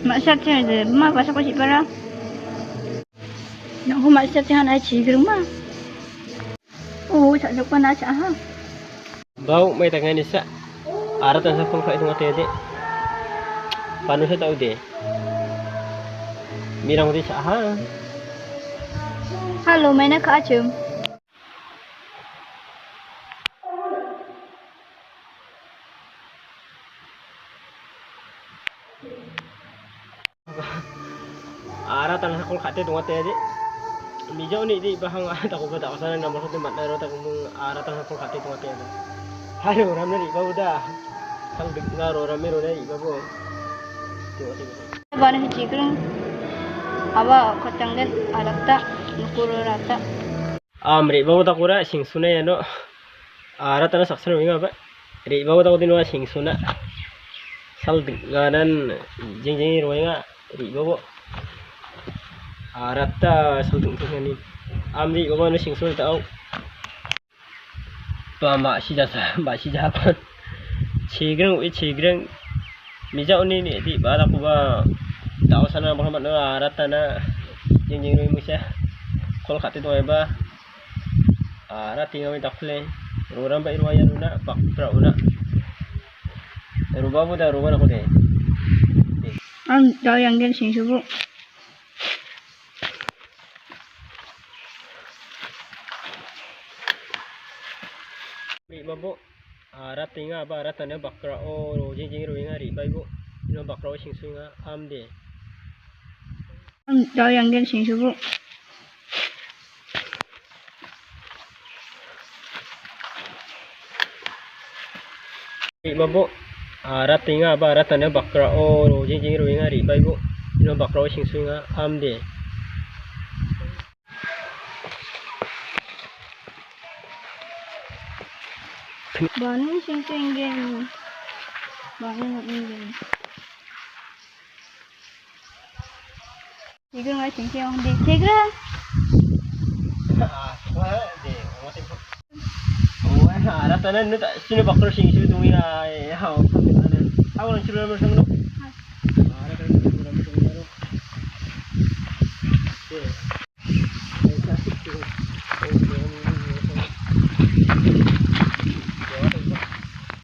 Maksat saya je, ma pasal kau cik para. Nak humat maksat saya nak cik rumah. Oh, tak jumpa nak cak ha. Bau may tangan isa. Aratan sa kung kait mo tede. Paano sa tao de? Mirang di sa ha. Halo, may nak acum. Aratan sa kung kait mo tede. Mijaw ni di bahang ako ba ta sana nomor 1 mat naro ta kung aratan sa kung kait mo tede. Halo, ram na di bau da. Sang ngaro ramero dai babo. Bana cik rum. Aba kacang dan alata nukur rata. Amri bau ta kura sing suna ya no. Aratan sa saksan winga ba. Ri bau ta ko dinwa sing suna. Sal ganan jing jing roinga ri bau. Arata saltung ngani. Amri bau no sing suna tau. Pa ma si jasa ba si japan. Cigreng mijau ni di bala ko ba tao sana Muhammad no arata na jing jing roing musa. Kol khati to ba. Arati ngami takle. Roram ba irwayan una pak pra una. Ruba bu da ruba na ko de. Ang daw yang gen sing subu. Ri babo arat tinga ba arat na bakra o jing jing roing ari bai bu. No bakra o sing singa amde. Ang daw yang gen sing subu. Ri babo arat tinga ba arat na bakra o jing jing roing ari bai bu. No bakra o sing singa amde. Banu sing sing gen. Banu nak gen. Cigreng ai sing sing on di cigreng. Arat na no ta sino bakra sing sing tuwi ay haw. Awan sino mo sang no.